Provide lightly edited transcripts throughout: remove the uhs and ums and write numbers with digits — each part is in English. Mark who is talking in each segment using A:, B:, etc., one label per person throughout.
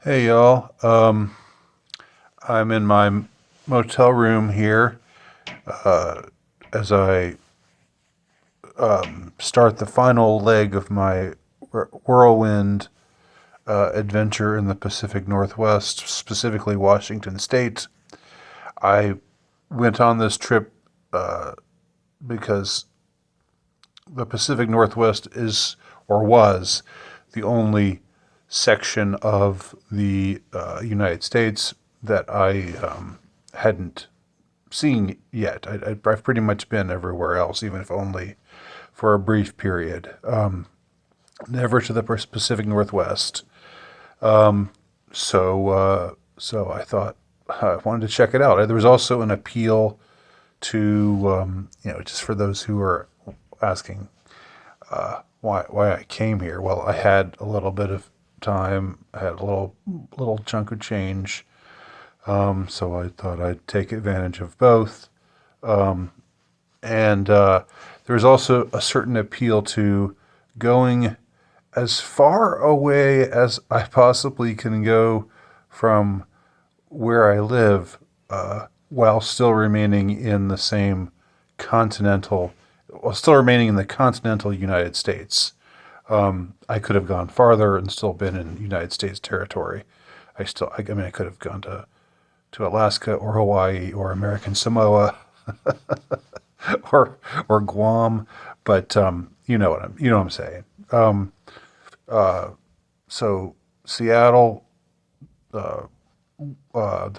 A: Hey y'all. I'm in my motel room here as I start the final leg of my whirlwind adventure in the Pacific Northwest, specifically Washington State. I went on this trip because the Pacific Northwest is or was the only section of the United States that I hadn't seen yet. I've pretty much been everywhere else, even if only for a brief period. Never to the Pacific Northwest. So I thought I wanted to check it out. There was also an appeal to, just for those who are asking why I came here. Well, I had a little bit of time. I had a little chunk of change, so I thought I'd take advantage of both. And there's also a certain appeal to going as far away as I possibly can go from where I live, while still remaining in the same continental, while still remaining in the continental United States. I could have gone farther and still been in United States territory. I mean, I could have gone to Alaska or Hawaii or American Samoa or Guam, but you know what I'm saying. So Seattle, the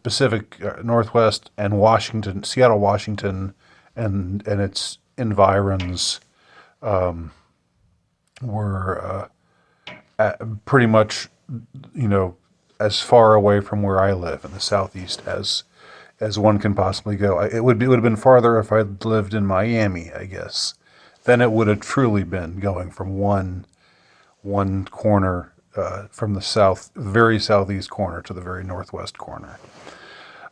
A: Pacific Northwest, and Washington, Seattle, Washington, and its environs were pretty much, you know, as far away from where I live in the southeast as one can possibly go. It would have been farther if I'd lived in Miami, I guess. Then it would have truly been going from one corner, from the very southeast corner to the very northwest corner.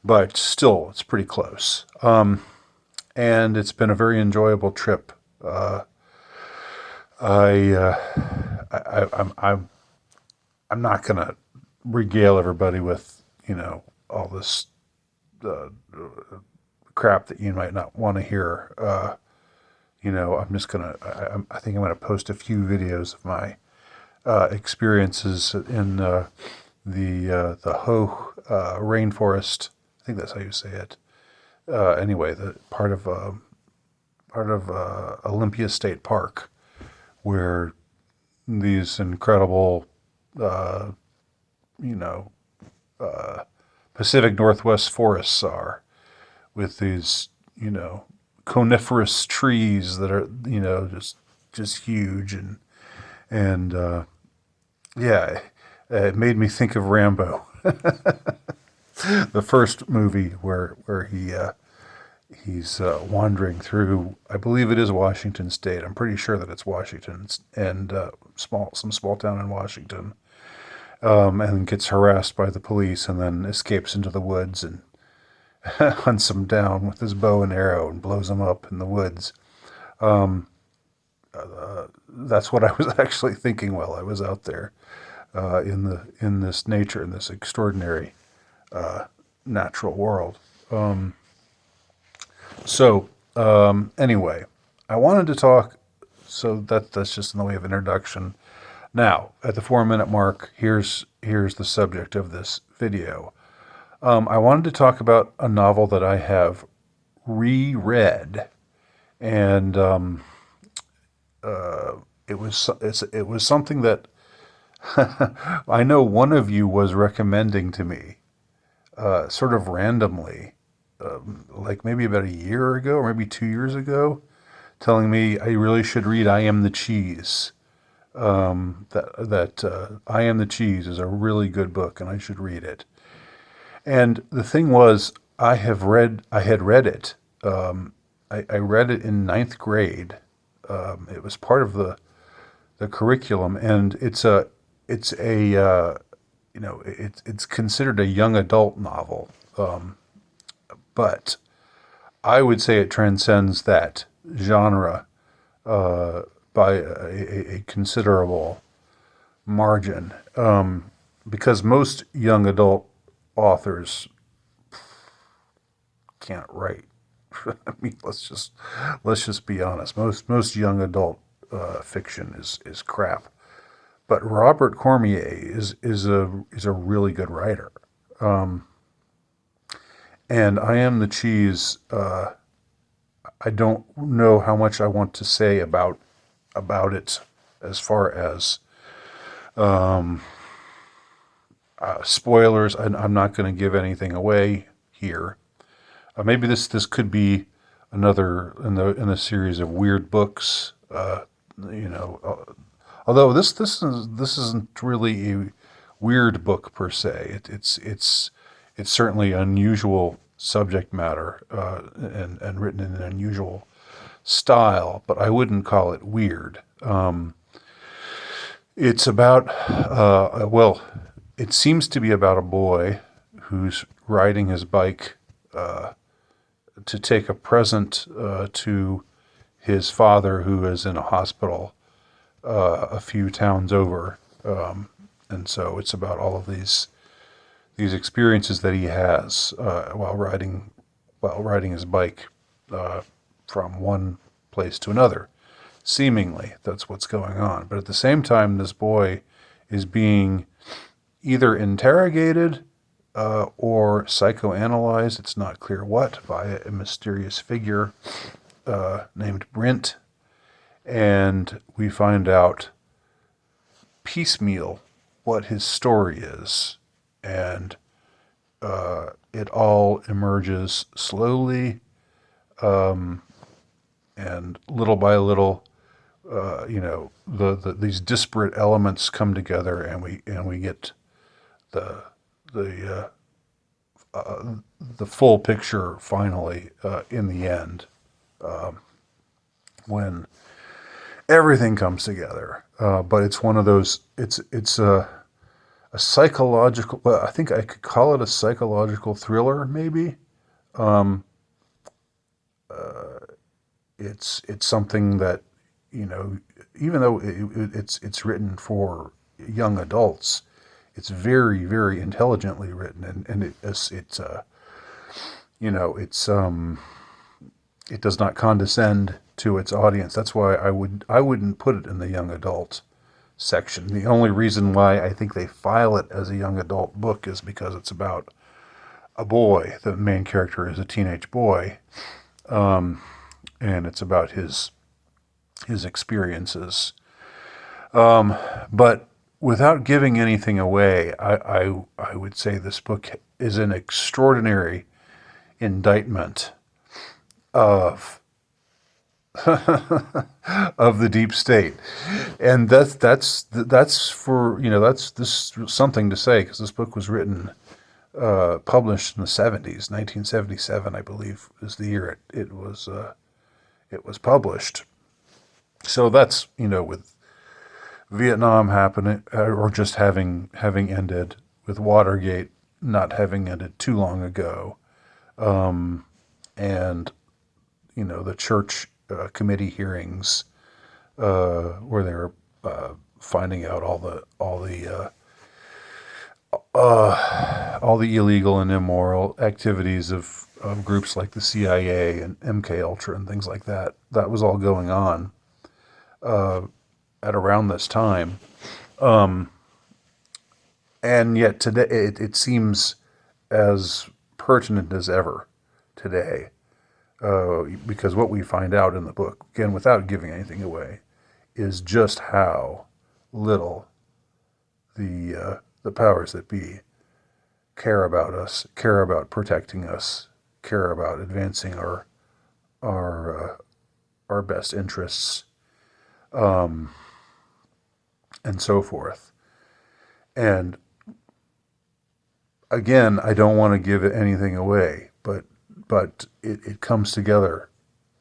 A: But still, it's pretty close. And it's been a very enjoyable trip. I, I'm not gonna regale everybody with all this uh, crap that you might not want to hear. I'm just gonna. I think I'm gonna post a few videos of my experiences in the Hoh rainforest. I think that's how you say it. Anyway, the part of Olympia State Park, where these incredible, uh, you know, Pacific Northwest forests are, with these, coniferous trees that are, just huge and yeah, it made me think of Rambo, the first movie where he's wandering through. I believe it is Washington State. I'm pretty sure that it's Washington and some small town in Washington, and gets harassed by the police, and then escapes into the woods and hunts them down with his bow and arrow and blows them up in the woods. That's what I was actually thinking while I was out there, in this nature, in this extraordinary natural world. Anyway, I wanted to talk. So that's just in the way of introduction. Now, at the 4 minute mark, here's the subject of this video. I wanted to talk about a novel that I have reread, and it was something that I know one of you was recommending to me, sort of randomly, like maybe about a year ago or maybe 2 years ago, telling me I really should read "I Am the Cheese." That "I Am the Cheese" is a really good book, and I should read it. And the thing was, I had read it. I read it in ninth grade. It was part of the curriculum, and it's considered a young adult novel. But I would say it transcends that genre by a considerable margin. because most young adult authors can't write. I mean, let's just be honest. Most young adult fiction is crap. But Robert Cormier is a really good writer. And I Am the Cheese. I don't know how much I want to say about it as far as spoilers. I'm not going to give anything away here. Maybe this could be another in the series of weird books. You know, although this isn't really a weird book per se. It's certainly unusual subject matter and written in an unusual style, but I wouldn't call it weird. It's about well, it seems to be about a boy who's riding his bike to take a present to his father, who is in a hospital a few towns over, and so it's about all of these experiences that he has while riding his bike from one place to another. Seemingly, that's what's going on. But at the same time, this boy is being either interrogated or psychoanalyzed, it's not clear what, by a mysterious figure named Brent. And we find out piecemeal what his story is. And it all emerges slowly and little by little. These disparate elements come together, and we get the the the full picture finally in the end, when everything comes together. But it's one of those. It's a psychological. Well, I think I could call it a psychological thriller, maybe. It's something that, even though it's written for young adults, it's very, very intelligently written, and it does not condescend to its audience. That's why I wouldn't put it in the young adult section. The only reason why I think they file it as a young adult book is because it's about a boy. The main character is a teenage boy, and it's about his experiences. But without giving anything away, I would say this book is an extraordinary indictment of of the deep state, and that's for that's this something to say, because this book was written, published in the 70s, 1977, I believe, is the year it was published. So that's, with Vietnam happening, or just having ended, with Watergate not having ended too long ago, and the church committee hearings, where they were finding out all the illegal and immoral activities of groups like the CIA and MK Ultra and things like that. That was all going on at around this time, and yet today it seems as pertinent as ever today, because what we find out in the book, again, without giving anything away, is just how little the powers that be care about us, care about protecting us, care about advancing our best interests, and so forth. And again, I don't want to give anything away, but it comes together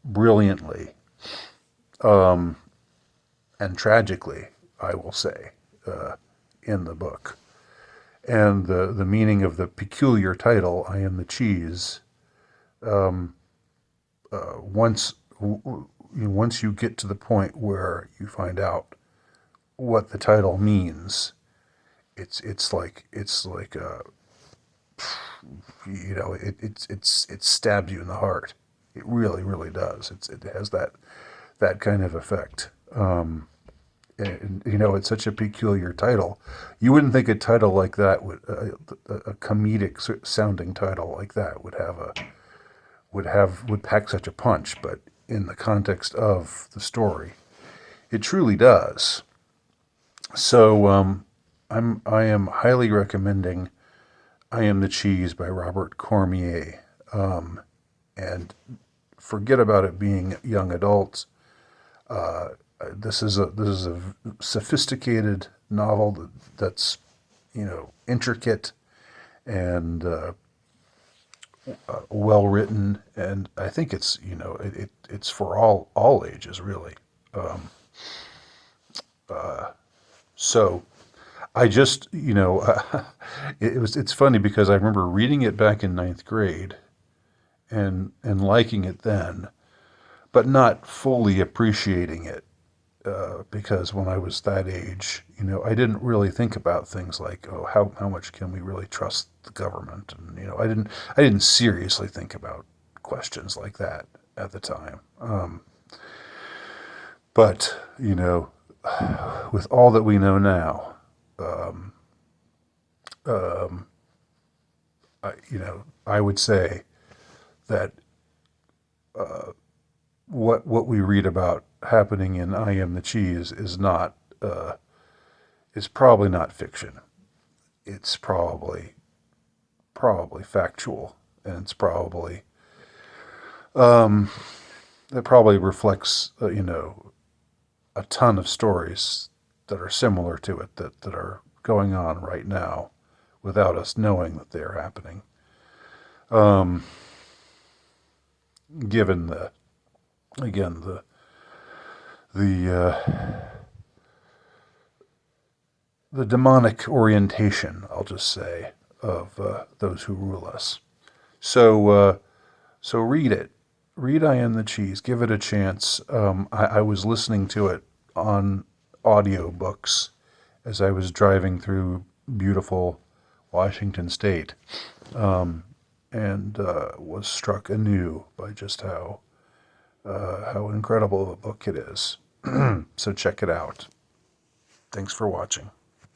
A: brilliantly, and tragically, I will say, in the book. And the meaning of the peculiar title, "I Am the Cheese," once you get to the point where you find out what the title means, it's like it stabs you in the heart. It really, really does. It has that kind of effect. And it's such a peculiar title. You wouldn't think a title like that a comedic sounding title like that would pack such a punch, but in the context of the story, it truly does. So I am highly recommending "I Am the Cheese" by Robert Cormier, and forget about it being young adults. This is a sophisticated novel that's intricate and well written, and I think it's for all ages really. So I just it's funny because I remember reading it back in ninth grade and liking it then, but not fully appreciating it because when I was that age, I didn't really think about things like, oh, how much can we really trust the government? And I didn't seriously think about questions like that at the time. But with all that we know now, I would say that what we read about happening in "I Am the Cheese" is probably not fiction. It's probably factual, and it probably reflects a ton of stories that are similar to it that are going on right now without us knowing that they are happening. Given again the the demonic orientation, I'll just say, of those who rule us. So read it. Read "I Am the Cheese." Give it a chance. I was listening to it on audiobooks as I was driving through beautiful Washington State, and was struck anew by just how incredible of a book it is. So check it out. Thanks for watching.